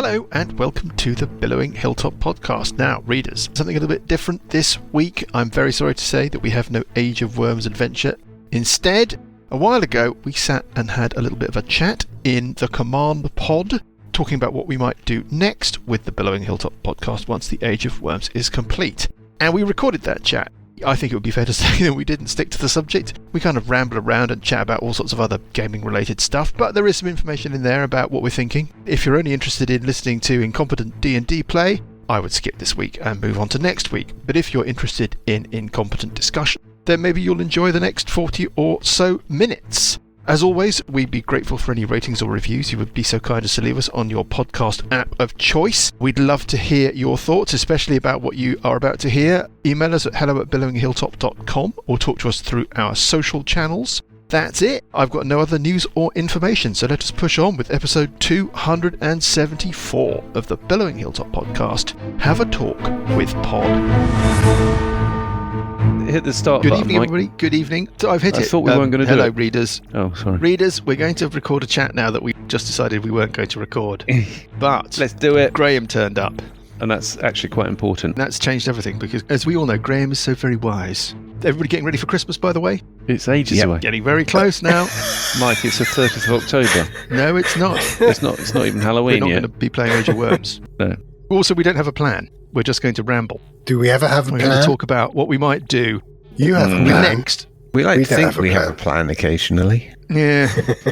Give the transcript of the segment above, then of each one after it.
Hello and welcome to the Billowing Hilltop podcast. Now, readers, something a little bit different this week. I'm very sorry to say that we have no Age of Worms adventure. Instead, a while ago, we sat and had a little bit of a chat in the Command Pod, talking about what we might do next with the Billowing Hilltop podcast once the Age of Worms is complete. And we recorded that chat. I think it would be fair to say that we didn't stick to the subject. We kind of ramble around and chat about all sorts of other gaming-related stuff, but there is some information in there about what we're thinking. If you're only interested in listening to incompetent D&D play, I would skip this week and move on to next week. But if you're interested in incompetent discussion, then maybe you'll enjoy the next 40 or so minutes. As always, we'd be grateful for any ratings or reviews you would be so kind as to leave us on your podcast app of choice. We'd love to hear your thoughts, especially about what you are about to hear. Email us at hello@billowinghilltop.com or talk to us through our social channels. That's it. I've got no other news or information, so let us push on with episode 274 of the Billowing Hilltop podcast. Have a talk with Pod. Hit the start Good button, evening, Mike. everybody. Good evening. So I've hit it. I thought we weren't going to do hello, it. readers. Oh, sorry. Readers, we're going to record a chat now that we just decided we weren't going to record. But Let's do it. Graham turned up. And that's actually quite important. That's changed everything because, as we all know, Graham is so very wise. Everybody getting ready for Christmas, by the way? It's ages away. Getting very close now. Mike, it's the 30th of October. No, it's not. It's not even We're Halloween not yet. going to be playing Age of Worms. No. Also, we don't have a plan. We're just going to ramble. Do we ever have a We're plan? going to talk about what we might do You have a plan. next. We like We to don't think have a we have plan. a plan occasionally. Yeah,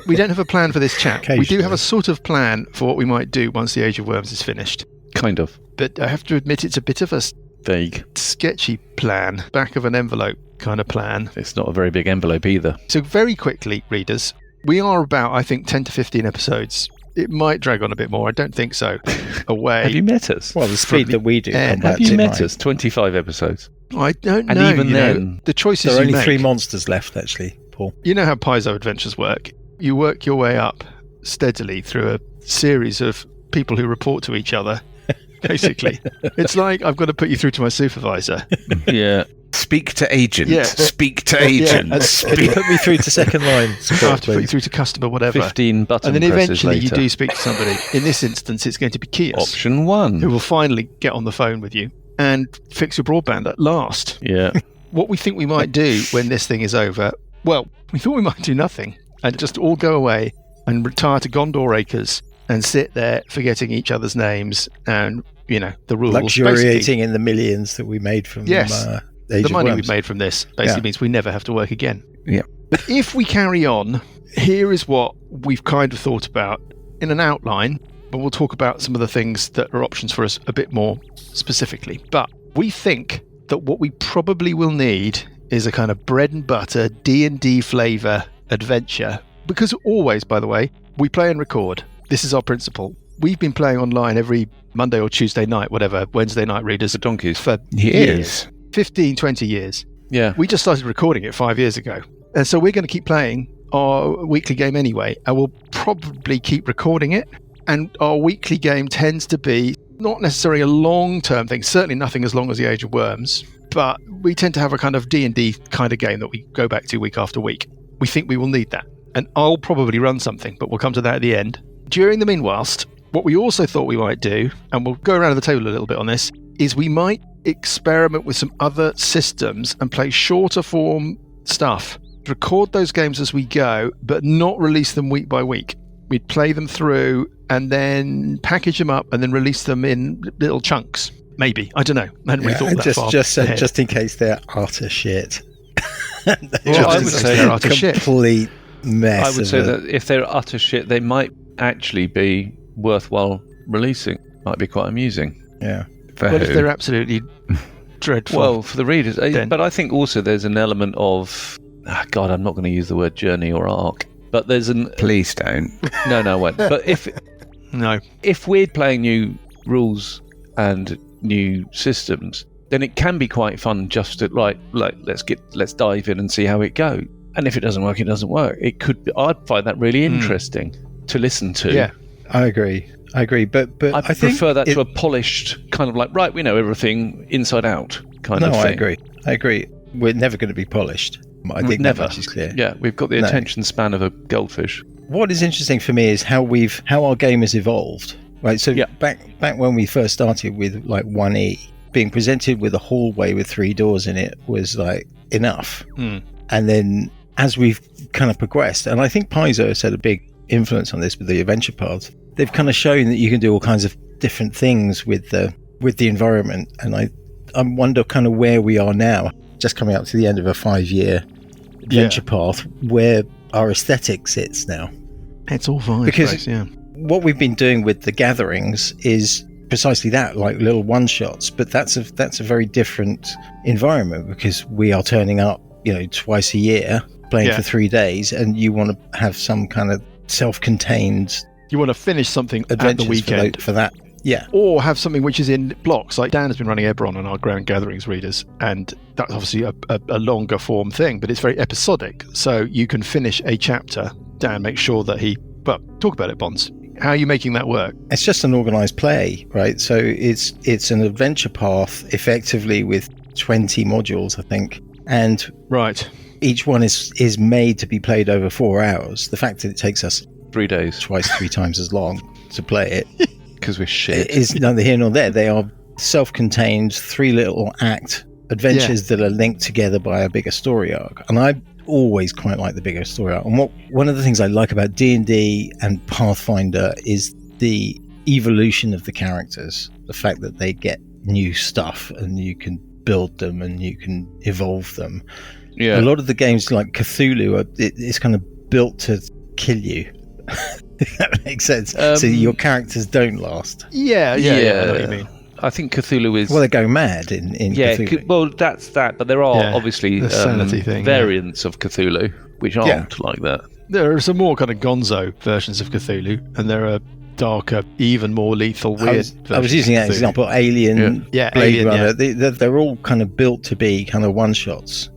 we don't have a plan for this chat. We do have Occasionally. a sort of plan for what we might do once the Age of Worms is finished. Kind of. But I have to admit it's a bit of a Vague. sketchy plan, back of an envelope kind of plan. It's not a very big envelope either. So very quickly, readers, we are about, I think, 10 to 15 episodes. It might drag on a bit more. I don't think so. Away. Have you met us? Well, the speed that we do. And Have compared you to met mine. us? 25 episodes. I don't And know. even you know, then- the choices There are you only make. 3 monsters left, actually, Paul. You know how Paizo adventures work. You work your way up steadily through a series of people who report to each other, basically. It's like I've got to put you through to my supervisor. Yeah. Speak to agent. Yeah. Speak to Yeah, agent. and- Can you put me through to second line? I support, have to put you please? through to customer, whatever. 15 button And then presses eventually you later. do speak to somebody. In this instance, it's going to be Kios, Option 1. who will finally get on the phone with you and fix your broadband at last. Yeah. What we think we might do when this thing is over, well, we thought we might do nothing and just all go away and retire to Gondor Acres and sit there forgetting each other's names and, you know, the rules. Luxuriating Basically, in the millions that we made from Yes. Age the of money Worms. we've made from this basically Yeah. means we never have to work again. Yeah. But if we carry on, here is what we've kind of thought about in an outline, but we'll talk about some of the things that are options for us a bit more specifically. But we think that what we probably will need is a kind of bread and butter D&D flavour adventure. Because always, by the way, we play and record. This is our principle. We've been playing online every Monday or Tuesday night, whatever, Wednesday night readers, The donkeys. for Years. 15, 20 years. Yeah. We just started recording it 5 years ago. And so we're going to keep playing our weekly game anyway. And we'll probably keep recording it. And our weekly game tends to be not necessarily a long-term thing, certainly nothing as long as the Age of Worms, but we tend to have a kind of D&D kind of game that we go back to week after week. We think we will need that. And I'll probably run something, but we'll come to that at the end. During the meanwhilst, what we also thought we might do, and we'll go around the table a little bit on this, is we might experiment with some other systems and play shorter form stuff. Record those games as we go, but not release them week by week. We'd play them through and then package them up and then release them in little chunks. Maybe. I don't know. I hadn't really thought and that far just ahead. just in case they're utter shit. Well, I would say they're utter shit. complete mess. I would of say a- that if they're utter shit, they might actually be worthwhile releasing. Might be quite amusing. Yeah. For But if who? they're absolutely dreadful. Well, for the readers. Then- But I think also there's an element of... God, I'm not going to use the word journey or arc. But there's an... Please don't. No, wait. But no. if we're playing new rules and new systems, then it can be quite fun just to let's dive in and see how it goes. And if it doesn't work, it doesn't work. It could be, I'd find that really interesting to listen to. Yeah. I agree. But I I think prefer that it- to a polished kind of like, right, we know everything inside out kind No, of thing. I agree. We're never going to be polished. I think Never. that much is clear. Yeah, we've got the No. attention span of a goldfish. What is interesting for me is how our game has evolved. right? So back when we first started with like 1E, being presented with a hallway with 3 doors in it was like enough. And then as we've kind of progressed, and I think Paizo has had a big influence on this with the adventure paths, they've kind of shown that you can do all kinds of different things with the environment. And I wonder kind of where we are now, just coming up to the end of a 5-year adventure path, where our aesthetic sits now. It's all fine, because yeah. What we've been doing with the gatherings is precisely that, like little one-shots, but that's a very different environment, because we are turning up, twice a year, playing for 3 days, and you want to have some kind of self-contained, you want to finish something at the weekend for that. Yeah. Or have something which is in blocks. Like Dan has been running Eberron on our Ground Gatherings readers, and that's obviously a longer form thing, but it's very episodic. So you can finish a chapter. Dan makes sure that talk about it, Bonds. How are you making that work? It's just an organised play, right? So it's an adventure path, effectively, with 20 modules, I think. And right, each one is made to be played over 4 hours. The fact that it takes us 3 days, twice, 3 times as long to play it, because we're shit, is neither here nor there. They are self-contained 3 little act adventures that are linked together by a bigger story arc. And I always quite like the bigger story arc. And one of the things I like about D&D and Pathfinder is the evolution of the characters. The fact that they get new stuff and you can build them and you can evolve them. Yeah. A lot of the games like Cthulhu, it's kind of built to kill you. If that makes sense. So your characters don't last. Yeah, I know what you mean. I think Cthulhu is... Well, they go mad in Cthulhu. Well, that's that. But there are obviously sanity thing, variants of Cthulhu which aren't like that. There are some more kind of gonzo versions of Cthulhu, and there are darker, even more lethal, weird versions. I was using that example, Alien, Blade Runner. They're all kind of built to be kind of one-shots,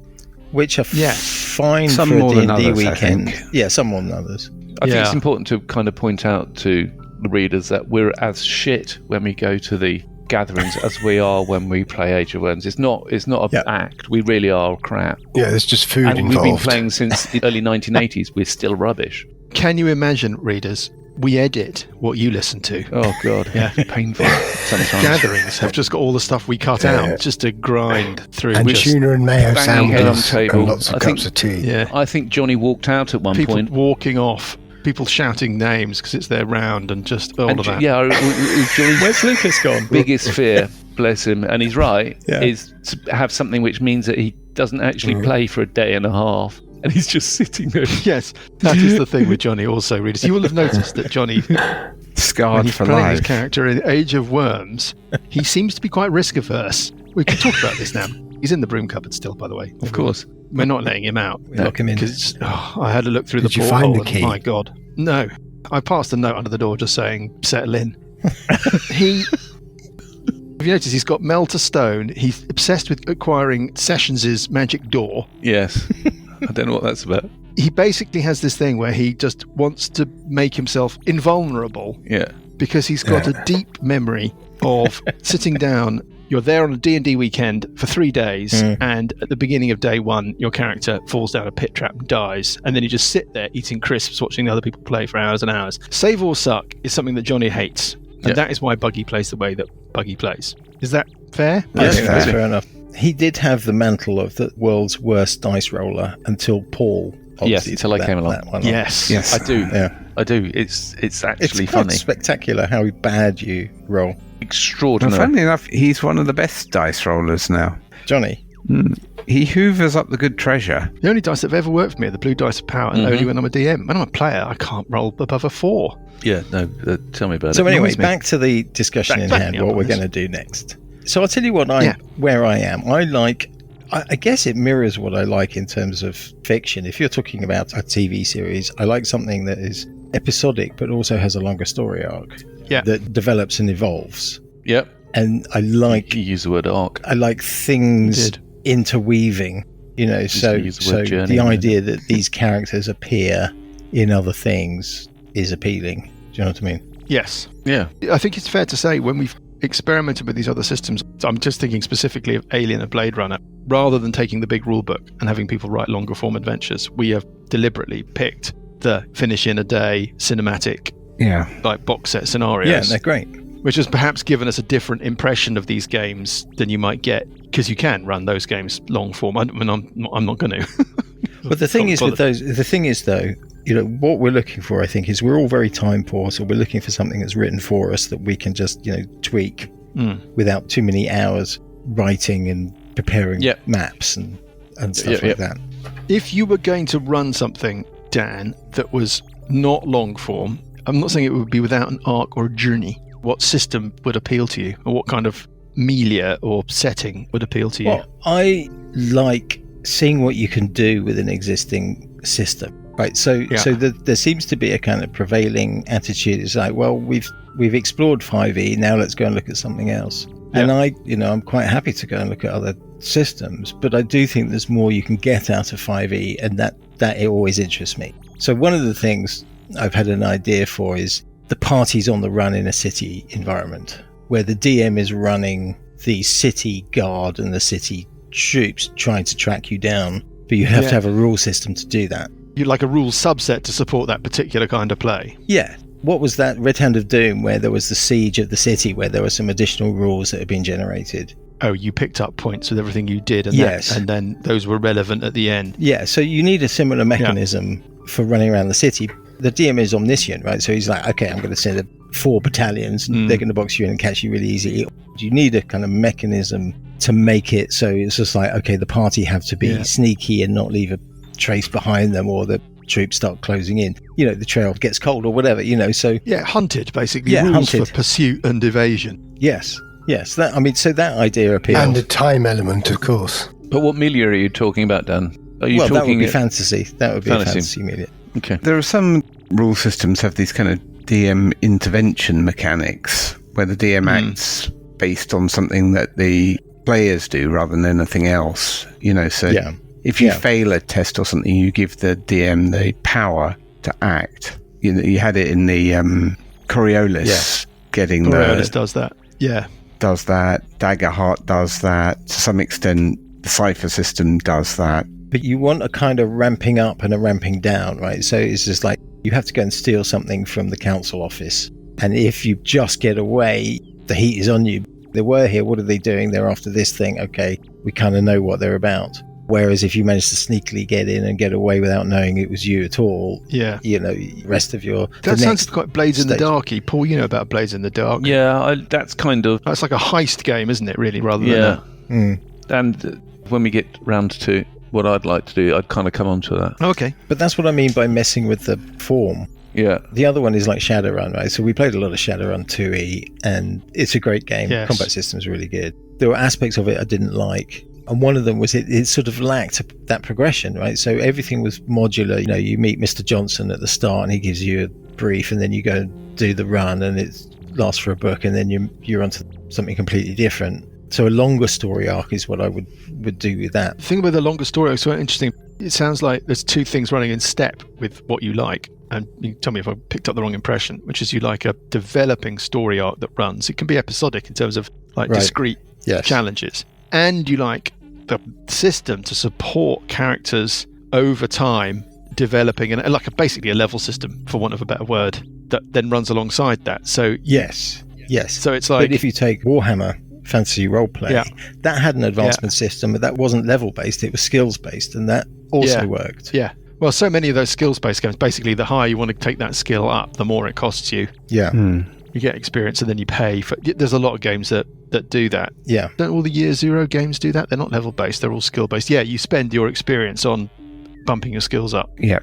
which are fine some for more a than D&D others, weekend. Yeah, some more than others. I think it's important to kind of point out to the readers that we're as shit when we go to the gatherings as we are when we play Age of Worms. It's not an act. We really are crap. Yeah, there's just food and involved. We've been playing since the early 1980s. We're still rubbish. Can you imagine, readers? We edit what you listen to. Oh God, painful sometimes. Gatherings have just got all the stuff we cut out just to grind through. And tuna and mayo sandwiches and lots of cups of tea. Yeah, I think Johnny walked out at one people point. Walking off. People shouting names because it's their round and just all of that. Yeah, Johnny's Where's Lucas gone? biggest fear, bless him, and he's right, is to have something which means that he doesn't actually play for a day and a half, and he's just sitting there. Yes, that is the thing with Johnny also, readers. You will have noticed that Johnny, scarred when he's for playing life. his character in Age of Worms, he seems to be quite risk averse. We can talk about this now. He's in the broom cupboard still, by the way. Of course. We're not letting him out. Lock him in. Because I had to look through Did the you porthole. find the key? My God. No. I passed a note under the door just saying, settle in. Have you noticed he's got Mel to Stone? He's obsessed with acquiring Sessions' magic door. Yes. I don't know what that's about. He basically has this thing where he just wants to make himself invulnerable. Yeah. Because he's got a deep memory of sitting down. You're there on a D&D weekend for 3 days, and at the beginning of day 1, your character falls down a pit trap and dies, and then you just sit there eating crisps, watching the other people play for hours and hours. Save or suck is something that Johnny hates, and that is why Buggy plays the way that Buggy plays. Is that fair? Yes, that's fair enough. He did have the mantle of the world's worst dice roller until Paul. Yes, until I came along. Yes, I do. Yeah. I do. It's actually quite funny. Spectacular how bad you roll. Extraordinary. Well, funnily enough, he's one of the best dice rollers now. Johnny. He hoovers up the good treasure. The only dice that have ever worked for me are the blue dice of power, and only when I'm a DM. When I'm a player, I can't roll above a 4. Yeah, no, tell me about it. So anyway, back to the discussion in hand, what we're going to do next. So I'll tell you where I am. I guess it mirrors what I like in terms of fiction. If you're talking about a TV series, I like something that is episodic but also has a longer story arc that develops and evolves. Yep. And I like... You use the word arc. I like things interweaving, so the idea that these characters appear in other things is appealing. Do you know what I mean? Yes. Yeah. I think it's fair to say when we've experimented with these other systems, I'm just thinking specifically of Alien and Blade Runner, rather than taking the big rule book and having people write longer form adventures, we have deliberately picked the finish in a day cinematic like box set scenarios. Yeah, they're great. Which has perhaps given us a different impression of these games than you might get, because you can run those games long form. I mean, I'm not going to. But the thing is with those, the thing is though, what we're looking for, I think, is we're all very time poor, so we're looking for something that's written for us that we can just, tweak without too many hours writing and preparing maps and stuff like that. If you were going to run something, Dan, that was not long form, I'm not saying it would be without an arc or a journey. What system would appeal to you, or what kind of milieu or setting would appeal to you? Well, I like seeing what you can do with an existing system, right? So there seems to be a kind of prevailing attitude. It's like, well, we've explored 5e, now let's go and look at something else. Yeah. And I'm quite happy to go and look at other systems, but I do think there's more you can get out of 5e, and that it always interests me. So one of the things I've had an idea for is the party's on the run in a city environment where the DM is running the city guard and the city troops trying to track you down, but you have to have a rule system to do that. You'd like a rule subset to support that particular kind of play. Yeah. What was that Red Hand of Doom where there was the siege of the city where there were some additional rules that had been generated? Oh, you picked up points with everything you did, and then those were relevant at the end. Yeah, so you need a similar mechanism for running around the city. The DM is omniscient, right? So he's like, okay, I'm going to send 4 battalions, and they're going to box you in and catch you really easy. You need a kind of mechanism to make it so it's just like, okay, the party have to be sneaky and not leave a trace behind them, or the troops start closing in. The trail gets cold or whatever, so... Yeah, hunted, basically. Rules for pursuit and evasion. Yes. So that idea appeals. And a time element, of course. But what milieu are you talking about, Dan? That would be fantasy. That would be a fantasy milieu. Okay. There are some rule systems have these kind of DM intervention mechanics where the DM acts based on something that the players do rather than anything else. If you fail a test or something, you give the DM the power to act. You had it in the Coriolis getting Coriolis does that. Yeah. Does that. Daggerheart does that. To some extent, the Cypher system does that. But you want a kind of ramping up and a ramping down, right? So it's just like you have to go and steal something from the council office. And if you just get away, the heat is on you. They were here. What are they doing? They're after this thing. Okay, we kind of know what they're about. Whereas if you manage to sneakily get in and get away without knowing it was you at all, the rest of your... That sounds quite Blades in the Dark-y. Paul, you know about Blades in the Dark. Yeah, that's kind of... That's like a heist game, isn't it, really, rather than And when we get round to what I'd like to do, I'd kind of come on to that. Okay. But that's what I mean by messing with the form. Yeah. The other one is like Shadowrun, right? So we played a lot of Shadowrun 2E, and it's a great game. Yes. Combat system's really good. There were aspects of it I didn't like. And one of them was it sort of lacked that progression, right? So everything was modular. You meet Mr. Johnson at the start and he gives you a brief, and then you go and do the run, and it lasts for a book, and then you're onto something completely different. So a longer story arc is what I would do with that. The thing about the longer story is so interesting. It sounds like there's 2 things running in step with what you like. And you can tell me if I picked up the wrong impression, which is you like a developing story arc that runs. It can be episodic in terms of discrete challenges. And you like the system to support characters over time, developing, and like basically a level system, for want of a better word, that then runs alongside that. So yes. So it's like... But if you take Warhammer Fantasy Roleplay, that had an advancement system, but that wasn't level-based, it was skills-based, and that also worked. Yeah. Well, so many of those skills-based games, basically the higher you want to take that skill up, the more it costs you. Yeah. You get experience and then you pay for... There's a lot of games that do that. Yeah. Don't all the Year Zero games do that? They're not level-based, they're all skill-based. Yeah, you spend your experience on bumping your skills up. Yeah.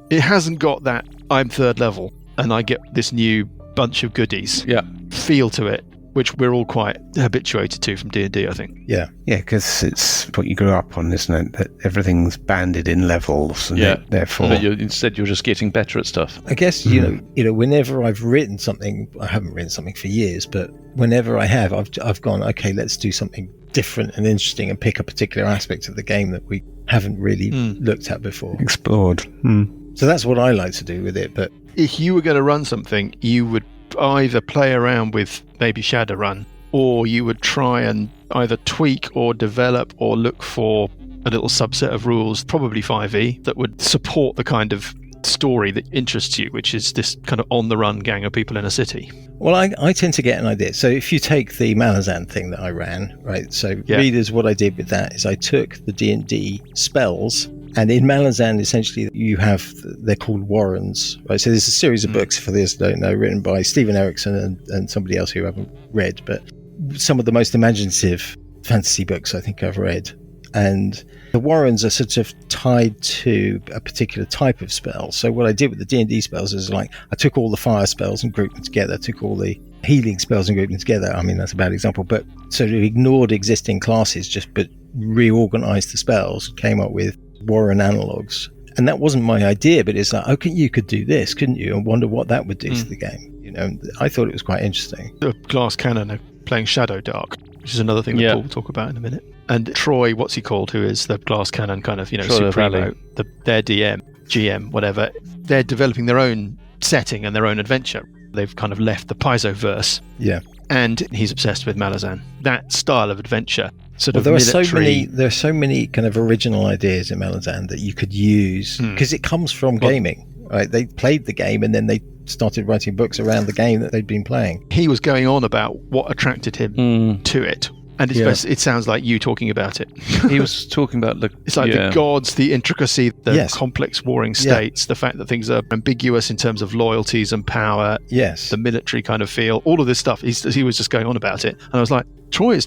It hasn't got that I'm third level and I get this new bunch of goodies feel to it, which we're all quite habituated to from D&D, I think. Yeah. Yeah, because it's what you grew up on, isn't it? That everything's banded in levels, and therefore... But instead you're just getting better at stuff. I guess, you know, whenever I've written something, I haven't written something for years, but whenever I have, I've gone, okay, let's do something different and interesting and pick a particular aspect of the game that we haven't really looked at before. Explored. So that's what I like to do with it, but... If you were going to run something, you would either play around with maybe Shadowrun, or you would try and either tweak or develop or look for a little subset of rules, probably 5e, that would support the kind of story that interests you, which is this kind of on-the-run gang of people in a city? Well, I tend to get an idea. So if you take the Malazan thing that I ran, right? So readers, what I did with that is I took the D&D spells, and in Malazan, essentially, you have, they're called warrens, right? So there's a series of books, for those who don't know, written by Stephen Erickson and somebody else who I haven't read, but some of the most imaginative fantasy books I think I've read. And the warrens are sort of tied to a particular type of spell. So what I did with the D&D spells is like, I took all the fire spells and grouped them together, took all the healing spells and grouped them together. I mean, that's a bad example, but sort of ignored existing classes, but reorganized the spells, came up with warren analogues. And that wasn't my idea, but it's like, okay, you could do this, couldn't you? And wonder what that would do to the game. You know, I thought it was quite interesting. The Glass Cannon are playing Shadow Dark, which is another thing that Paul will talk about in a minute. And Troy, what's he called, who is the Glass Cannon kind of, supremo, their DM, GM, whatever, they're developing their own setting and their own adventure. They've kind of left the Paizo-verse. Yeah. And he's obsessed with Malazan. That style of adventure, sort of there military... There are so many kind of original ideas in Malazan that you could use, because it comes from gaming, right? They played the game and then they started writing books around the game that they'd been playing. He was going on about what attracted him to it. And it sounds like you talking about it. He was talking about it's like the gods, the intricacy, the complex warring states, the fact that things are ambiguous in terms of loyalties and power, the military kind of feel, all of this stuff. He was just going on about it. And I was like, Troy is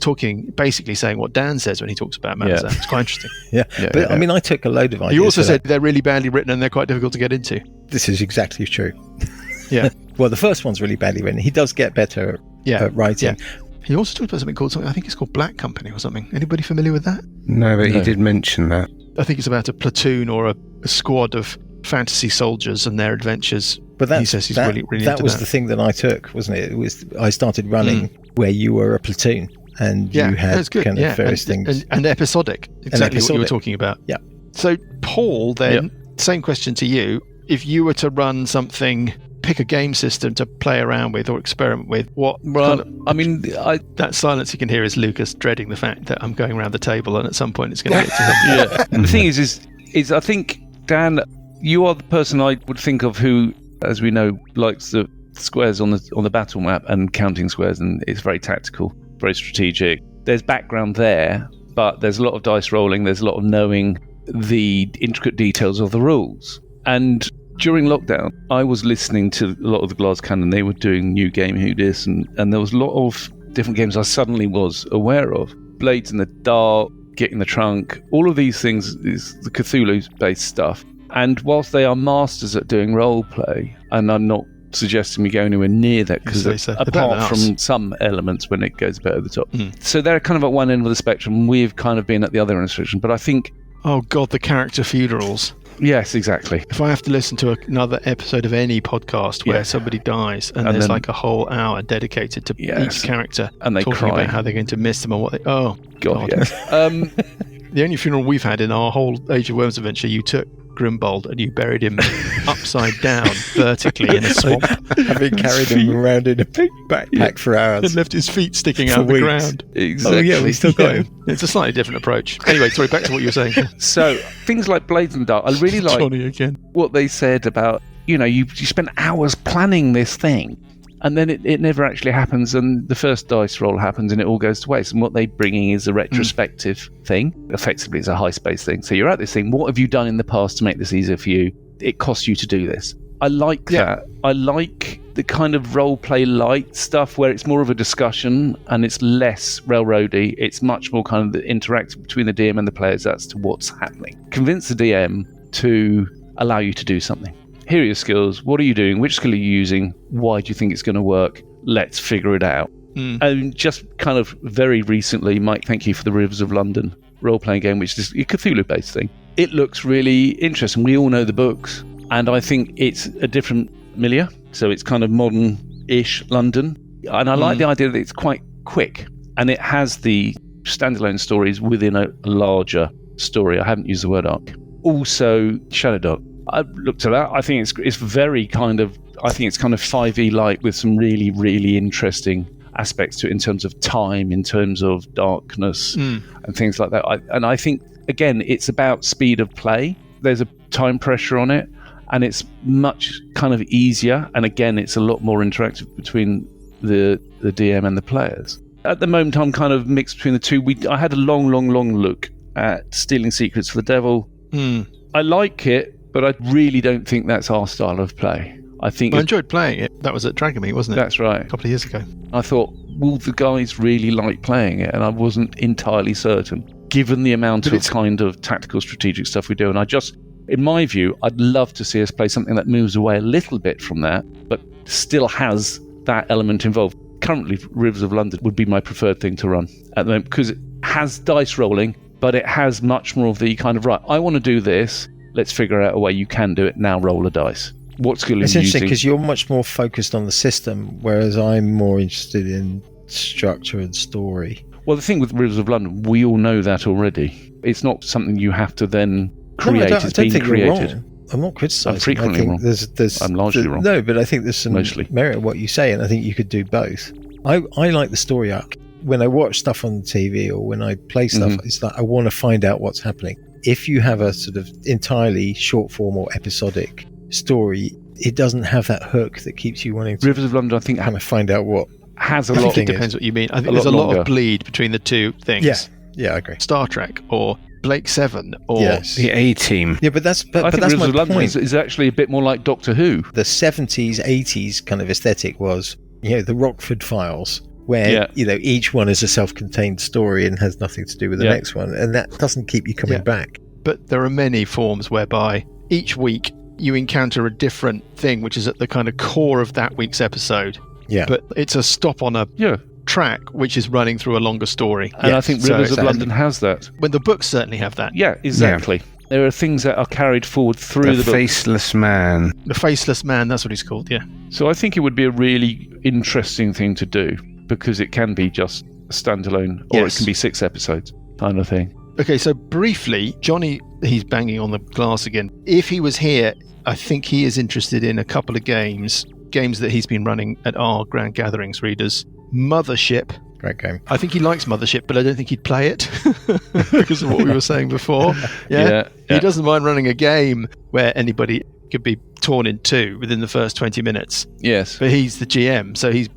basically saying what Dan says when he talks about Malazan. It's quite interesting. But I mean, I took a load of ideas. You also said they're really badly written and they're quite difficult to get into. This is exactly true. Yeah. Well, the first one's really badly written. He does get better at writing. Yeah. He also talked about something I think it's called Black Company or something. Anybody familiar with that? No, but he did mention that. I think it's about a platoon or a squad of fantasy soldiers and their adventures. But he says he's really into that was the thing that I took, wasn't it? It was, I started running where you were a platoon and you had kind of various things. And episodic. Exactly what you were talking about. Yeah. So, Paul, then, same question to you. If you were to run something, pick a game system to play around with or experiment with, what? Well, that silence you can hear is Lucas dreading the fact that I'm going around the table and at some point it's going to get to him. And the thing is I think, Dan, you are the person I would think of who, as we know, likes the squares on the battle map and counting squares, and it's very tactical, very strategic. There's background there, but there's a lot of dice rolling, there's a lot of knowing the intricate details of the rules. And during lockdown, I was listening to a lot of the Glass Cannon. They were doing New Game Who Dis, and there was a lot of different games I suddenly was aware of. Blades in the Dark, Get in the Trunk, all of these things is the Cthulhu-based stuff. And whilst they are masters at doing role play, and I'm not suggesting we go anywhere near that, because apart from some elements when it goes a bit over the top. So they're kind of at one end of the spectrum. We've kind of been at the other end of the spectrum. But I think... Oh, God, the character funerals. Yes, exactly. If I have to listen to another episode of any podcast where somebody dies and there's like a whole hour dedicated to each character and they talking cry about how they're going to miss them and what they... Oh, God. Yes. The only funeral we've had in our whole Age of Worms adventure, you took Grimbold and you buried him upside down vertically in a swamp. Having carried him around in a big backpack for hours. And left his feet sticking out of the ground. Exactly. Oh yeah, we still got him. It's a slightly different approach. Anyway, sorry, back to what you were saying. So, things like Blades in the Dark, I really like Johnny again. What they said about, you spend hours planning this thing, and then it never actually happens, and the first dice roll happens and it all goes to waste. And what they're bringing is a retrospective thing. Effectively, it's a high space thing. So you're at this thing, what have you done in the past to make this easier for you? It costs you to do this. I like that. I like the kind of role play light stuff where it's more of a discussion and it's less railroady. It's much more kind of the interaction between the DM and the players as to what's happening. Convince the DM to allow you to do something. Here are your skills. What are you doing? Which skill are you using? Why do you think it's going to work? Let's figure it out. And just kind of very recently, Mike, thank you for the Rivers of London role-playing game, which is a Cthulhu-based thing. It looks really interesting. We all know the books, and I think it's a different milieu. So it's kind of modern-ish London. And I like the idea that it's quite quick, and it has the standalone stories within a larger story. I haven't used the word arc. Also, Shadow Dark. I've looked at that. I think it's very kind of... I think it's kind of 5e light with some really, really interesting aspects to it in terms of time, in terms of darkness and things like that. I think, again, it's about speed of play. There's a time pressure on it. and it's much kind of easier. And again, it's a lot more interactive between the DM and the players. At the moment, I'm kind of mixed between the two. I had a long look at Stealing Secrets for the Devil. I like it, but I really don't think that's our style of play. I enjoyed playing it. That was at Dragonmeet, wasn't it? That's right. A couple of years ago. I thought, will the guys really like playing it? And I wasn't entirely certain, given the amount of kind of tactical strategic stuff we do. And in my view, I'd love to see us play something that moves away a little bit from that, but still has that element involved. Currently, Rivers of London would be my preferred thing to run at the moment, because it has dice rolling, but it has much more of the kind of, right, I want to do this, let's figure out a way you can do it, now roll a dice. What skill are you using? It's interesting because you're much more focused on the system, whereas I'm more interested in structure and story. Well, the thing with Rivers of London, we all know that already. It's not something you have to then create. I don't think created. You're wrong. I'm not criticising. I'm frequently wrong. I'm largely wrong. No, but I think there's some merit in what you say, and I think you could do both. I like the story arc. When I watch stuff on TV or when I play stuff, it's like I want to find out what's happening. If you have a sort of entirely short form or episodic story, it doesn't have that hook that keeps you wanting to Rivers of London, I think, kind of find out what has a lot. lot. I think it depends what you mean. I think there's a lot of bleed between the two things. Yeah, I agree. Star Trek or Blake 7 or the A-Team. Yeah, but that's I think that's Rivers my of London point. is actually a bit more like Doctor Who. The 70s, 80s kind of aesthetic was, the Rockford Files, where each one is a self-contained story and has nothing to do with the next one, and that doesn't keep you coming back. But there are many forms whereby each week you encounter a different thing which is at the kind of core of that week's episode. Yeah. But it's a stop on a track which is running through a longer story. And I think Rivers of London has that. When the books certainly have that. Yeah, exactly. Yeah. There are things that are carried forward through the Faceless Man. The Faceless Man, that's what he's called, yeah. So I think it would be a really interesting thing to do, because it can be just a standalone, or it can be 6 episodes kind of thing. Okay, so briefly, Johnny, he's banging on the glass again. If he was here, I think he is interested in a couple of games that he's been running at our Grand Gatherings, readers. Mothership. Great game. I think he likes Mothership, but I don't think he'd play it because of what we were saying before. Yeah. He doesn't mind running a game where anybody could be torn in two within the first 20 minutes. Yes. But he's the GM, so he's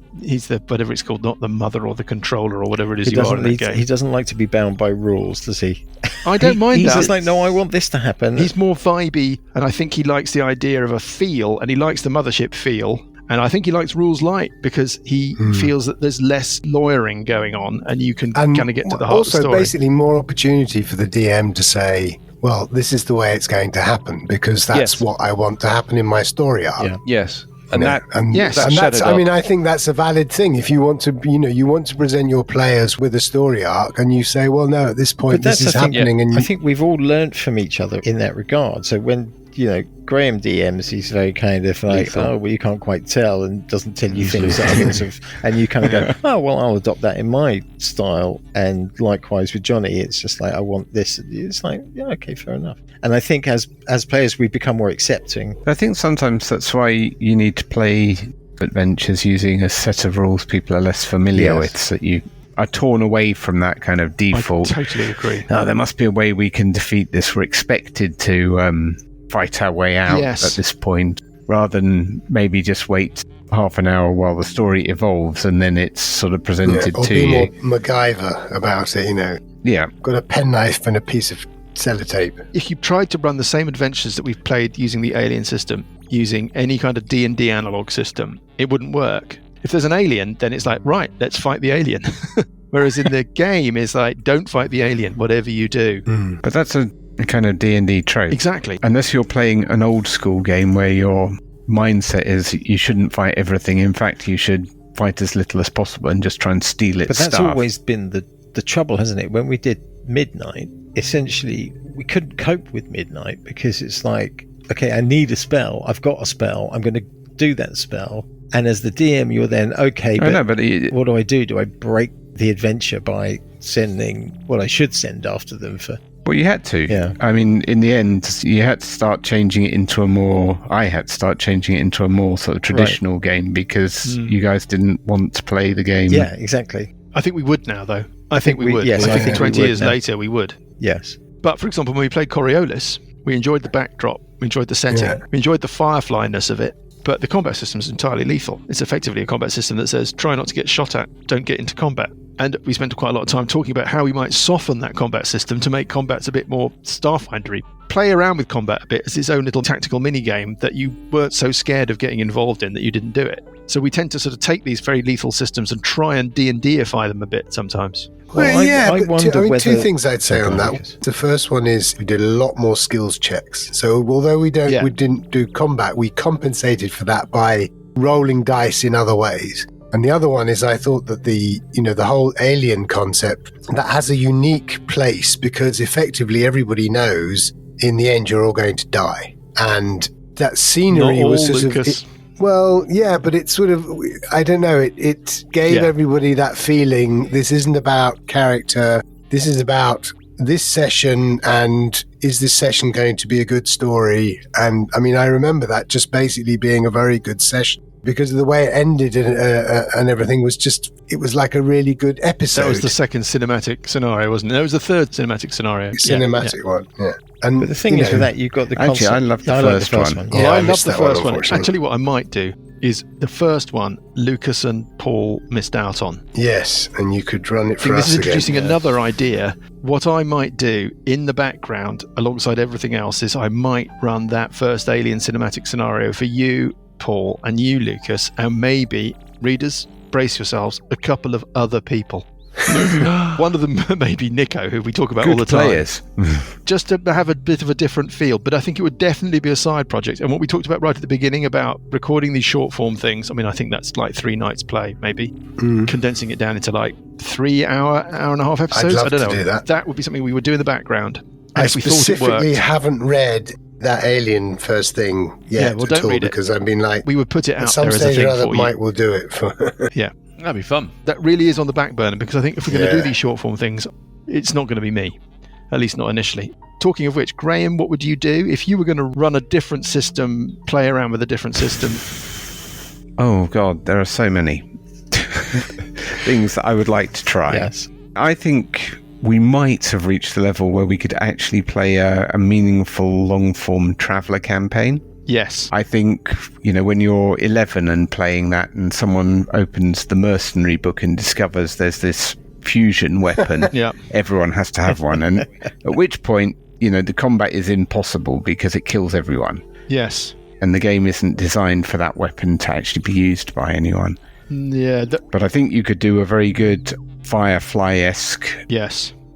the, whatever it's called, not the mother or the controller or whatever it is you are in that game. He doesn't like to be bound by rules, does he? I don't mind that. He's just like, no, I want this to happen. He's more vibey, and I think he likes the idea of a feel, and he likes the Mothership feel. And I think he likes rules light because he feels that there's less lawyering going on and you can kind of get to the heart of the story. Also, basically more opportunity for the DM to say, well, this is the way it's going to happen because that's what I want to happen in my story arc. Yeah. Yes. And that's I mean, I think that's a valid thing. If you want to, you want to present your players with a story arc and you say, well, no, at this point, this is happening. And I think we've all learned from each other in that regard. So when, Graham DMs, he's very kind of like, you can't quite tell, and doesn't tell you things that others have, and you kind of go, I'll adopt that in my style. And likewise with Johnny, it's just like, I want this. It's like, yeah, okay, fair enough. And I think as players, we've become more accepting. I think sometimes that's why you need to play adventures using a set of rules people are less familiar with, so that you are torn away from that kind of default. I totally agree. There must be a way we can defeat this. We're expected to fight our way out at this point, rather than maybe just wait half an hour while the story evolves and then it's sort of presented or to be you. more MacGyver about it, Yeah. Got a penknife and a piece of sellotape. If you tried to run the same adventures that we've played using the alien system, using any kind of D&D analog system, it wouldn't work. If there's an alien, then it's like, right, let's fight the alien. Whereas in the game, it's like, don't fight the alien, whatever you do. But that's a kind of D&D trope. Exactly. Unless you're playing an old school game where your mindset is you shouldn't fight everything. In fact, you should fight as little as possible and just try and steal its stuff. But that's always been the trouble, hasn't it? When we did Midnight, essentially, we couldn't cope with Midnight because it's like, okay, I need a spell. I've got a spell. I'm going to do that spell. And as the DM, you're then, okay, but what do I do? Do I break the adventure by sending what I should send after them for... Well, you had to. Yeah. I mean, in the end, you had to start changing it into I had to start changing it into a more sort of traditional game because you guys didn't want to play the game. Yeah, exactly. I think we would now, though. I think we would. Yes, I think 20 years later, we would. Yes. But, for example, when we played Coriolis, we enjoyed the backdrop We enjoyed the setting. We enjoyed the Firefly-ness of it. But the combat system is entirely lethal. It's effectively a combat system that says, try not to get shot at, don't get into combat. And we spent quite a lot of time talking about how we might soften that combat system to make combats a bit more Starfindery. Play around with combat a bit as its own little tactical mini-game that you weren't so scared of getting involved in that you didn't do it. So we tend to sort of take these very lethal systems and try and D&D-ify them a bit sometimes. Well, two things I'd say on that. The first one is we did a lot more skills checks. So although we didn't do combat, we compensated for that by rolling dice in other ways. And the other one is I thought that the whole alien concept, that has a unique place because effectively everybody knows in the end you're all going to die. And that scenery was sort of... Well, yeah, but it's sort of, I don't know, it gave everybody that feeling, this isn't about character, this is about this session, and is this session going to be a good story? And I mean, I remember that just basically being a very good session. Because of the way it ended and everything was just, it was like a really good episode. That was the second cinematic scenario, wasn't it? That was the third cinematic scenario. Cinematic one, yeah. But the thing is with that, you've got the concept. Actually, I love the first one. Yeah, I love the first one. Actually, what I might do is the first one, Lucas and Paul missed out on. Yes, and you could run it for us again. This is introducing another idea. What I might do in the background, alongside everything else, is I might run that first Alien cinematic scenario for you, Paul, and you, Lucas, and maybe, readers, brace yourselves, a couple of other people. One of them maybe Nico, who we talk about all the time. Players. Just to have a bit of a different feel. But I think it would definitely be a side project. And what we talked about right at the beginning about recording these short form things, I mean, I think that's like 3 nights play, maybe. Condensing it down into like 3 hour and a half episodes. I'd love I don't know. To do that. That would be something we would do in the background. And I if we thought it worked, haven't read that Alien first thing yet don't read it. Because I've been like, we would put it out at some there as a stage thing or other, for Mike you. will do it for. Yeah. That'd be fun. That really is on the back burner because I think if we're going to do these short form things, it's not going to be me, at least not initially. Talking of which, Graham, what would you do if you were going to run a different system, play around with a different system? Oh, God, there are so many things that I would like to try. Yes. I think we might have reached the level where we could actually play a meaningful long-form Traveller campaign. Yes. I think, when you're 11 and playing that and someone opens the mercenary book and discovers there's this fusion weapon, everyone has to have one. And at which point, the combat is impossible because it kills everyone. Yes. And the game isn't designed for that weapon to actually be used by anyone. Yeah. But I think you could do a very good Firefly-esque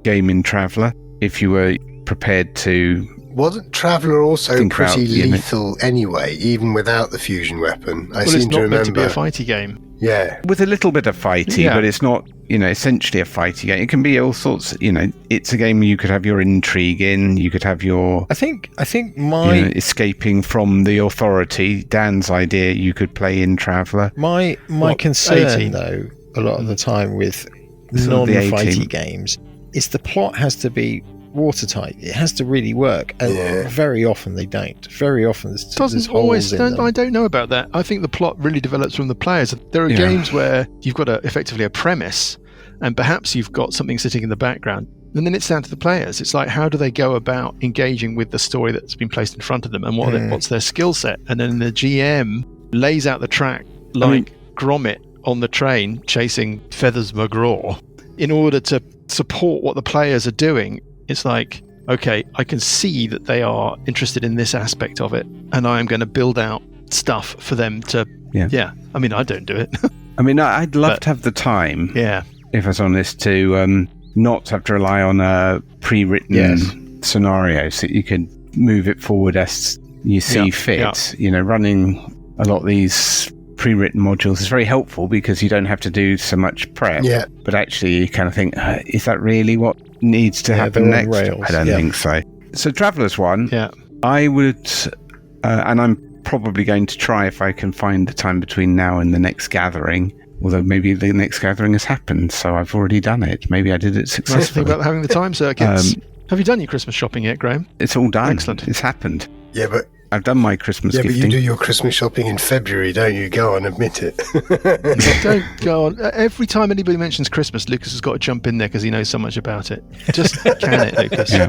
game in Traveller if you were prepared to... Wasn't Traveller also pretty lethal anyway, even without the fusion weapon? I seem to remember. It's not meant to be a fighty game. Yeah. With a little bit of fighty, but it's not, essentially a fighty game. It can be all sorts, it's a game you could have your intrigue in, you could have your... I think my... escaping from the authority, Dan's idea, you could play in Traveller. My concern, though, a lot of the time with non-fighty games, is the plot has to be watertight. It has to really work, and very often they don't. Very often there's holes in them. I don't know about that. I think the plot really develops from the players. There are games where you've got effectively a premise, and perhaps you've got something sitting in the background, and then it's down to the players. It's like, how do they go about engaging with the story that's been placed in front of them, and what's their skill set? And then the GM lays out the track like Gromit on the train chasing Feathers McGraw in order to support what the players are doing. It's like, okay, I can see that they are interested in this aspect of it, and I am going to build out stuff for them to... Yeah. I mean, I don't do it. I mean, I'd love to have the time, if I was honest, to not have to rely on a pre-written scenario so that you can move it forward as you see fit. Running a lot of these pre-written modules is very helpful because you don't have to do so much prep. Yeah. But actually, you kind of think, is that really what needs to happen next? Rails. I don't think so. So Traveller's one. Yeah. I would, and I'm probably going to try if I can find the time between now and the next gathering. Although maybe the next gathering has happened, so I've already done it. Maybe I did it successfully. Nice thing about having the time circuits. Have you done your Christmas shopping yet, Graham? It's all done. Excellent. It's happened. Yeah, but I've done my Christmas gifting. Yeah, but you do your Christmas shopping in February, don't you? Go on, admit it. Don't go on. Every time anybody mentions Christmas, Lucas has got to jump in there because he knows so much about it. Just can it, Lucas? Yeah.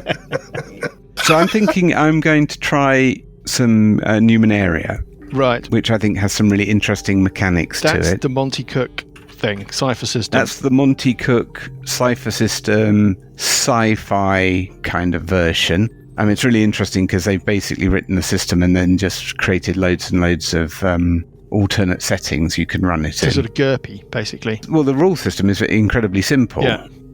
So I'm thinking I'm going to try some Numenaria, right? Which I think has some really interesting mechanics to it. That's the Monty Cook thing, cipher system. That's the Monty Cook cipher system, sci-fi kind of version. I mean, it's really interesting because they've basically written the system and then just created loads and loads of alternate settings you can run it in. Sort of GURPY, basically. Well, the rule system is incredibly simple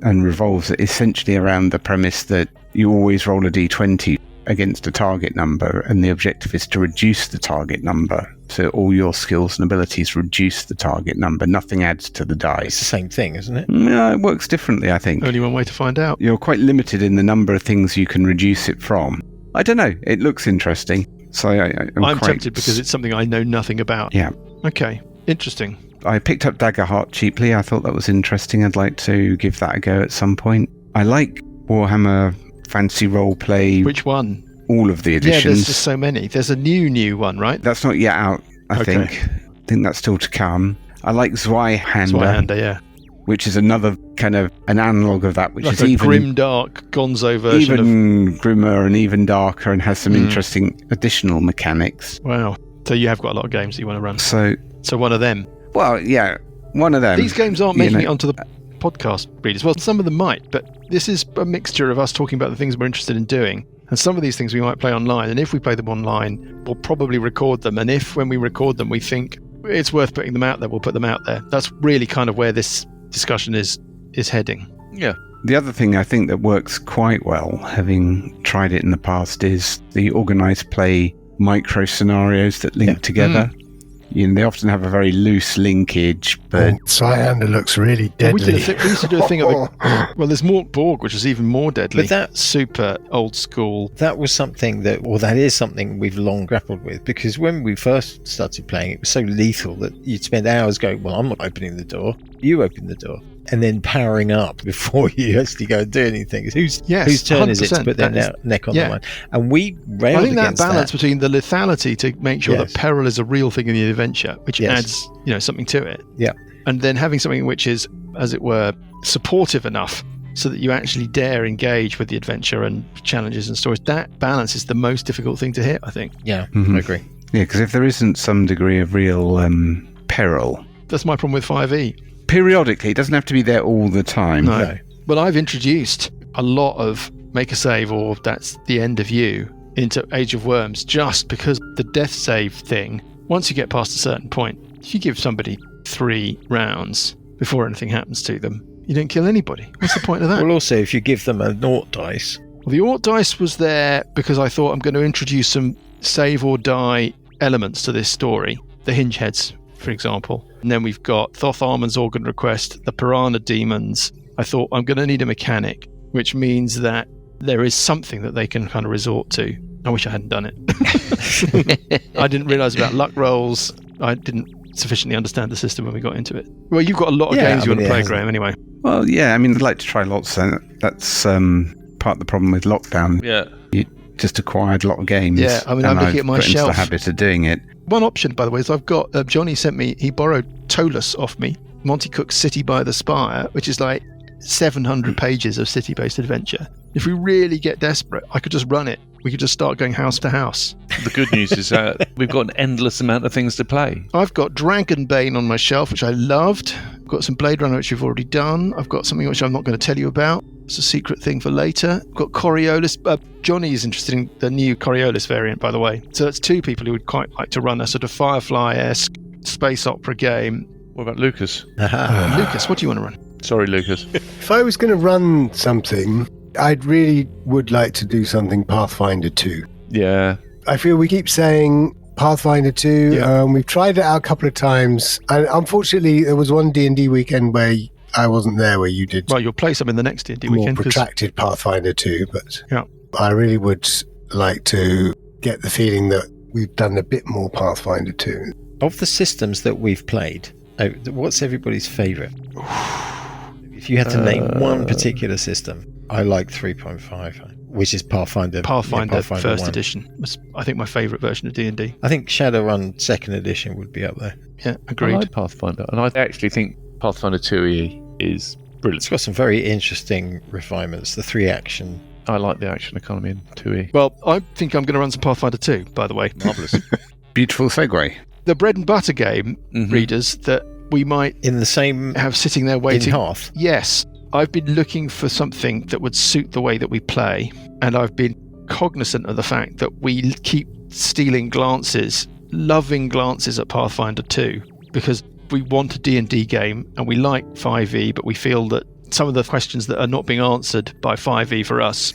and revolves essentially around the premise that you always roll a d20 against a target number, and the objective is to reduce the target number. So all your skills and abilities reduce the target number. Nothing adds to the dice. It's the same thing, isn't it? No, it works differently, I think. Only one way to find out. You're quite limited in the number of things you can reduce it from. I don't know. It looks interesting. So I'm tempted because it's something I know nothing about. Yeah. Okay. Interesting. I picked up Daggerheart cheaply. I thought that was interesting. I'd like to give that a go at some point. I like Warhammer Fantasy Roleplay. Which one? All of the editions. Yeah, there's just so many. There's a new one, right? That's not yet out, I think. I think that's still to come. I like Zweihander, yeah. Which is another kind of an analogue of that, which like is a even grim, dark Gonzo version. Even grimmer and even darker, and has some interesting additional mechanics. Wow. So you have got a lot of games that you want to run. So one of them. Well, yeah, one of them. These games aren't making it onto the podcast readers. Well, some of them might, but this is a mixture of us talking about the things we're interested in doing. And some of these things we might play online. And if we play them online, we'll probably record them. And if when we record them, we think it's worth putting them out there, we'll put them out there. That's really kind of where this discussion is heading. Yeah. The other thing I think that works quite well, having tried it in the past, is the organised play micro scenarios that link together. You know, they often have a very loose linkage, but Zweihander looks really deadly. We used to do a thing of well, there's Mort Borg, which is even more deadly. But that super old school. That was something that is something we've long grappled with, because when we first started playing, it was so lethal that you'd spend hours going, well, I'm not opening the door, you open the door, and then powering up before you actually go and do anything. Whose turn is it to put their neck on the line? And we railed against that. I think that balance between the lethality to make sure that peril is a real thing in the adventure, which adds something to it. Yeah. And then having something which is, as it were, supportive enough so that you actually dare engage with the adventure and challenges and stories. That balance is the most difficult thing to hit, I think. Yeah, I agree. Yeah, because if there isn't some degree of real peril... That's my problem with 5e. Periodically, it doesn't have to be there all the time. No. But I've introduced a lot of make a save or that's the end of you into Age of Worms just because the death save thing, once you get past a certain point, if you give somebody 3 rounds before anything happens to them, you don't kill anybody. What's the point of that? Well, also, if you give them a Naught dice. Well, the Naught dice was there because I thought I'm going to introduce some save or die elements to this story. The hinge heads, for example. And then we've got Thoth Armand's Organ Request, the Piranha Demons. I thought I'm going to need a mechanic, which means that there is something that they can kind of resort to. I wish I hadn't done it. I didn't realise about luck rolls. I didn't sufficiently understand the system when we got into it. Well, you've got a lot of games you want to play, Graham, anyway. Well, yeah, I mean, I'd like to try lots. That's part of the problem with lockdown. Yeah. You just acquired a lot of games. Yeah, I mean, I'm looking at my shelf. Into the habit of doing it. One option, by the way, is I've got Johnny sent me. He borrowed Tolus off me, Monty Cook's City by the Spire, which is like 700 pages of city-based adventure. If we really get desperate, I could just run it. We could just start going house to house. The good news is that we've got an endless amount of things to play. I've got Dragonbane on my shelf, which I loved. I've got some Blade Runner, which we've already done. I've got something which I'm not going to tell you about. It's a secret thing for later. I've got Coriolis. Johnny is interested in the new Coriolis variant, by the way. So that's 2 people who would quite like to run a sort of Firefly-esque space opera game. What about Lucas? Lucas, what do you want to run? Sorry, Lucas. If I was going to run something, I'd really would like to do something Pathfinder 2. Yeah. I feel we keep saying Pathfinder 2. Yeah. We've tried it out a couple of times. And unfortunately, there was one D&D weekend where I wasn't there where you did. Well, you'll play some in the next D&D weekend. More protracted Pathfinder 2. But I really would like to get the feeling that we've done a bit more Pathfinder 2. Of the systems that we've played, what's everybody's favourite? If you had to name one particular system, I like 3.5, which is Pathfinder. Pathfinder 1st 1. edition was, I think, my favourite version of D&D. I think Shadowrun 2nd edition would be up there. Yeah, agreed. I like Pathfinder, and I actually think Pathfinder 2e is brilliant. It's got some very interesting refinements. The 3 action I like the action economy in 2E. Well, I think I'm going to run some Pathfinder 2, by the way. Marvellous. Beautiful segue. The bread and butter game, readers, that we might in the same have sitting there waiting. In Hearth? Yes. I've been looking for something that would suit the way that we play, and I've been cognizant of the fact that we keep stealing glances, loving glances at Pathfinder 2, because we want a D&D game, and we like 5e, but we feel that some of the questions that are not being answered by 5e for us,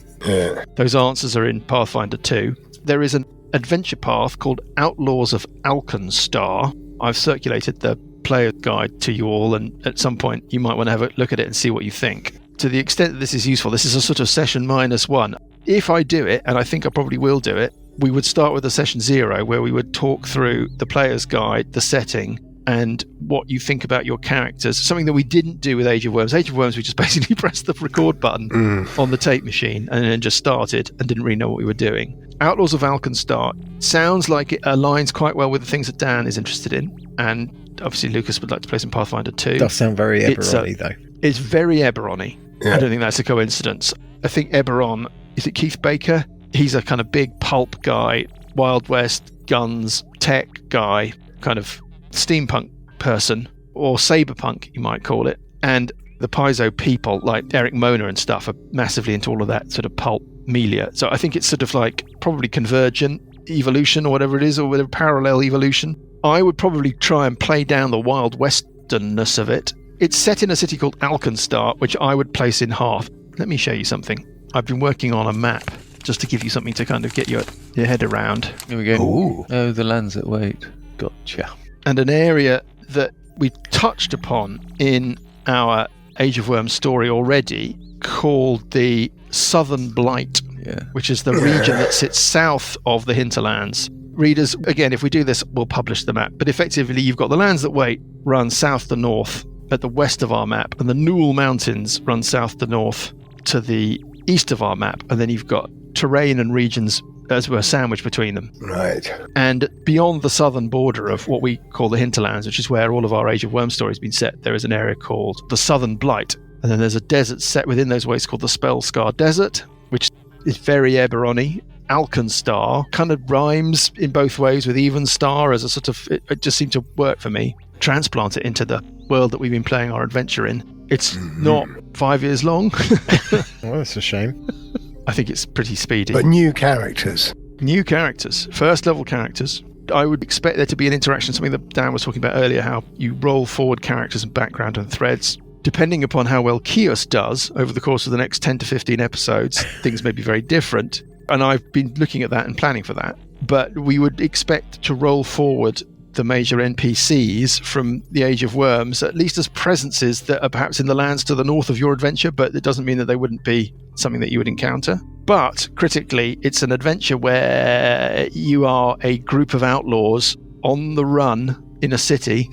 those answers are in Pathfinder 2. There is an adventure path called Outlaws of Alkenstar. I've circulated the player guide to you all, and at some point you might want to have a look at it and see what you think. To the extent that this is useful, this is a sort of session -1. If I do it, and I think I probably will do it, we would start with a session 0 where we would talk through the player's guide, the setting, and what you think about your characters. Something that we didn't do with Age of Worms. Age of Worms, we just basically pressed the record button on the tape machine and then just started and didn't really know what we were doing. Outlaws of Alkenstar sounds like it aligns quite well with the things that Dan is interested in, and obviously Lucas would like to play some Pathfinder 2. It does sound very Eberron-y, though. It's very Eberron-y. Yeah. I don't think that's a coincidence. I think Eberron, is it Keith Baker? He's a kind of big pulp guy, Wild West, guns, tech guy, kind of steampunk person, or cyberpunk you might call it. And the Paizo people like Eric Mona and stuff are massively into all of that sort of pulp melia. So I think it's sort of like probably convergent evolution or whatever it is, or whatever, parallel evolution. I would probably try and play down the Wild Westernness of it. It's set in a city called Alkenstar, which I would place in Hearth. Let me show you something. I've been working on a map just to give you something to kind of get your head around. Here we go. Ooh. Oh, the lands that wait. Gotcha. And an area that we touched upon in our Age of Worms story already, called the Southern Blight, which is the region that sits south of the hinterlands. Readers, again, if we do this, we'll publish the map. But effectively, you've got the lands that wait run south to north at the west of our map, and the Newell Mountains run south to north to the east of our map. And then you've got terrain and regions as were sandwiched between them. Right. And beyond the southern border of what we call the hinterlands, which is where all of our Age of Worms stories have been set, there is an area called the Southern Blight. And then there's a desert set within those wastes called the Spellscar Desert, which is very Eberron-y. Alkenstar kind of rhymes in both ways with Evenstar as a sort of, it just seemed to work for me. Transplant it into the world that we've been playing our adventure in. It's not 5 years long. Well, that's a shame. I think it's pretty speedy. But new characters. New characters. First level characters. I would expect there to be an interaction, something that Dan was talking about earlier, how you roll forward characters and background and threads. Depending upon how well Kios does over the course of the next 10 to 15 episodes, things may be very different. And I've been looking at that and planning for that. But we would expect to roll forward the major NPCs from the Age of Worms, at least as presences that are perhaps in the lands to the north of your adventure, but it doesn't mean that they wouldn't be something that you would encounter. But critically, it's an adventure where you are a group of outlaws on the run in a city,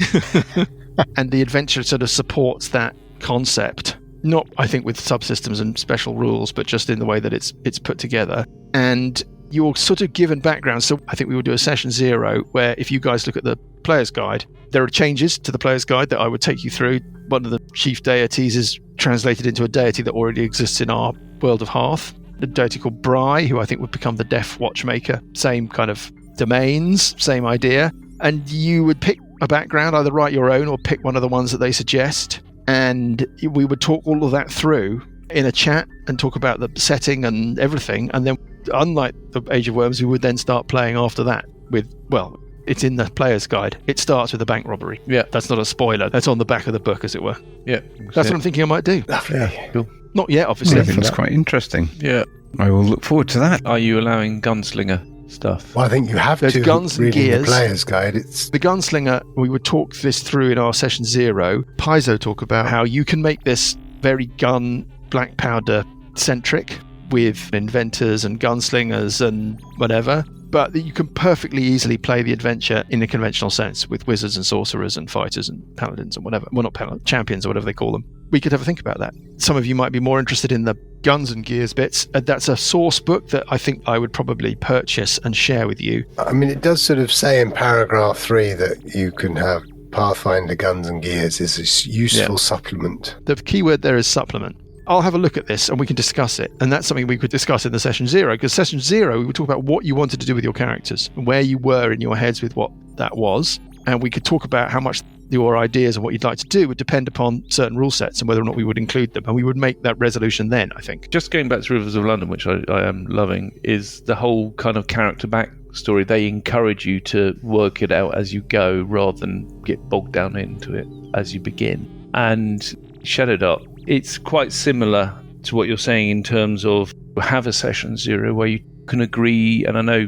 and the adventure sort of supports that concept. Not, I think, with subsystems and special rules, but just in the way that it's put together. And you're sort of given background. So I think we would do a session 0 where if you guys look at the player's guide, there are changes to the player's guide that I would take you through. One of the chief deities is translated into a deity that already exists in our world of Hearth. A deity called Bry, who I think would become the Deaf Watchmaker. Same kind of domains, same idea. And you would pick a background, either write your own or pick one of the ones that they suggest. And we would talk all of that through in a chat and talk about the setting and everything. And then, unlike the Age of Worms, we would then start playing after that with, well, it's in the player's guide. It starts with a bank robbery. Yeah. That's not a spoiler. That's on the back of the book, as it were. Yeah. That's what I'm thinking I might do. Lovely. Cool. Not yet, obviously. I think it's quite interesting. Yeah. I will look forward to that. Are you allowing gunslinger stuff? Well, I think you have There's to guns and reading gears. the player's guide. It's The gunslinger, we would talk this through in our session 0. Paizo talk about how you can make this very gun, black powder centric with inventors and gunslingers and whatever, but that you can perfectly easily play the adventure in a conventional sense with wizards and sorcerers and fighters and paladins and whatever. Well, not paladins, champions or whatever they call them. We could have a think about that. Some of you might be more interested in the guns and gears bits. That's a source book that I think I would probably purchase and share with you. I mean, it does sort of say in paragraph 3 that you can have Pathfinder Guns and Gears is a useful supplement. The key word there is supplement. I'll have a look at this and we can discuss it. And that's something we could discuss in the session 0, because session 0, we would talk about what you wanted to do with your characters and where you were in your heads with what that was. And we could talk about how much your ideas and what you'd like to do would depend upon certain rule sets and whether or not we would include them. And we would make that resolution then, I think. Just going back to Rivers of London, which I am loving, is the whole kind of character backstory. They encourage you to work it out as you go rather than get bogged down into it as you begin. And Shadow Dart, it's quite similar to what you're saying in terms of have a session 0 where you can agree, and I know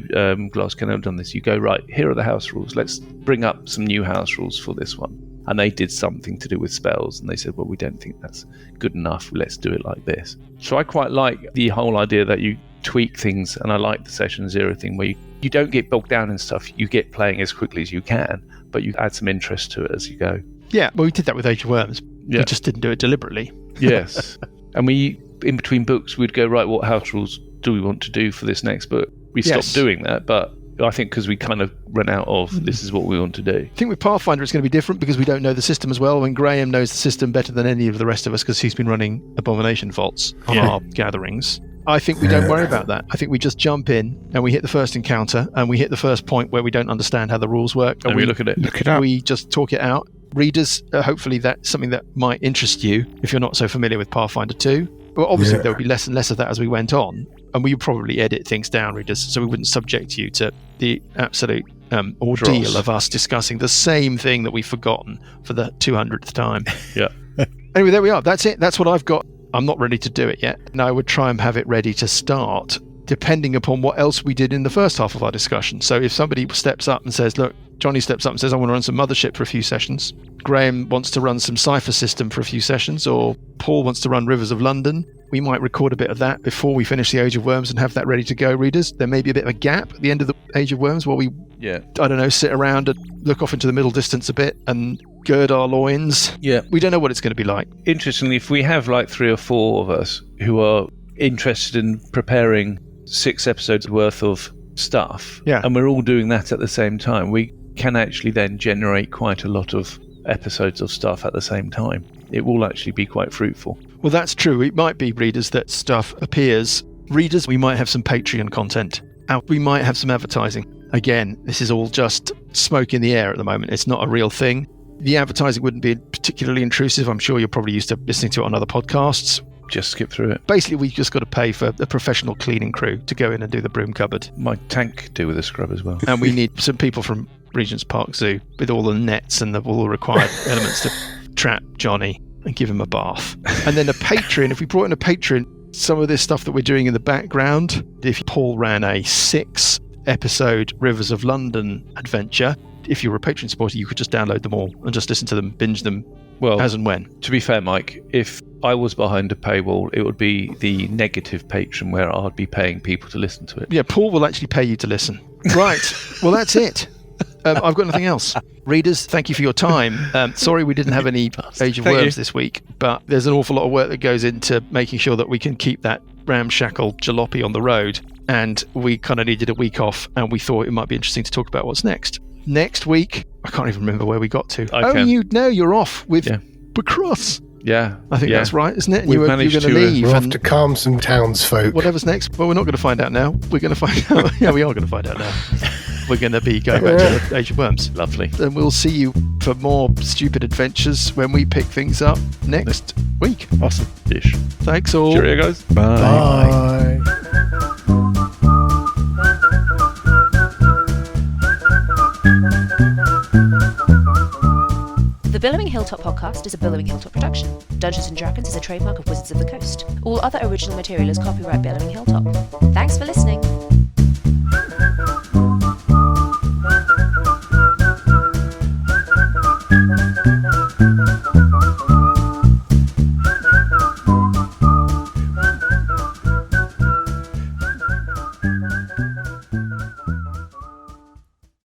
Glass Cannon have done this, you go, right, here are the house rules, let's bring up some new house rules for this one. And they did something to do with spells, and they said, well, we don't think that's good enough, let's do it like this. So I quite like the whole idea that you tweak things, and I like the session 0 thing where you don't get bogged down in stuff, you get playing as quickly as you can, but you add some interest to it as you go. Yeah, well, we did that with Age of Worms. Yeah. We just didn't do it deliberately. Yes. And we, in between books, we'd go, right, what house rules do we want to do for this next book? We stopped doing that, but I think because we kind of ran out of this is what we want to do. I think with Pathfinder it's going to be different because we don't know the system as well. I mean, Graham knows the system better than any of the rest of us because he's been running Abomination Vaults on our gatherings. I think we don't worry about that. I think we just jump in and we hit the first encounter and we hit the first point where we don't understand how the rules work. And we look at it. Look it up. We just talk it out. Readers, hopefully that's something that might interest you if you're not so familiar with Pathfinder 2. But obviously there would be less and less of that as we went on. And we would probably edit things down, readers, so we wouldn't subject you to the absolute ordeal of us discussing the same thing that we've forgotten for the 200th time. Yeah. Anyway, there we are. That's it. That's what I've got. I'm not ready to do it yet. And I would try and have it ready to start, depending upon what else we did in the first half of our discussion. So if somebody steps up and says, look, Johnny steps up and says, I want to run some Mothership for a few sessions. Graham wants to run some Cypher System for a few sessions, or Paul wants to run Rivers of London. We might record a bit of that before we finish the Age of Worms and have that ready to go, readers. There may be a bit of a gap at the end of the Age of Worms where we, I don't know, sit around and look off into the middle distance a bit and gird our loins. Yeah. We don't know what it's going to be like. Interestingly, if we have like 3 or 4 of us who are interested in preparing 6 episodes worth of stuff, and we're all doing that at the same time, we can actually then generate quite a lot of episodes of stuff at the same time. It will actually be quite fruitful. Well, that's true. It might be, readers, that stuff appears. Readers, we might have some Patreon content. We might have some advertising. Again, this is all just smoke in the air at the moment. It's not a real thing. The advertising wouldn't be particularly intrusive. I'm sure you're probably used to listening to it on other podcasts. Just skip through it. Basically, we've just got to pay for a professional cleaning crew to go in and do the broom cupboard. My tank could do with a scrub as well. And we need some people from Regent's Park Zoo with all the nets and all the required elements to trap Johnny and give him a bath. And then a Patreon, if we brought in a Patreon, some of this stuff that we're doing in the background, if Paul ran a 6-episode Rivers of London adventure, if you were a Patreon supporter, you could just download them all and just listen to them, binge them as and when. To be fair, Mike, if I was behind a paywall, it would be the negative patron where I'd be paying people to listen to it. Yeah, Paul will actually pay you to listen. Right. Well, that's it. I've got nothing else. Readers, thank you for your time. Sorry we didn't have any Age of Worms this week, but there's an awful lot of work that goes into making sure that we can keep that ramshackle jalopy on the road, and we kind of needed a week off, and we thought it might be interesting to talk about what's next. Next week, I can't even remember where we got to. You're off with Bacross. Yeah. I think that's right, isn't it? You're going to leave. We're off to calm some townsfolk. Whatever's next. Well, we're not going to find out now. We're going to find out. Yeah, we are going to find out now. We're going to be going back to the Age of Worms. Lovely. And we'll see you for more stupid adventures when we pick things up next week. Awesome. Dish. Thanks all. Cheerio, guys. Bye. The Billowing Hilltop podcast is a Billowing Hilltop production. Dungeons & Dragons is a trademark of Wizards of the Coast. All other original material is copyright Billowing Hilltop. Thanks for listening.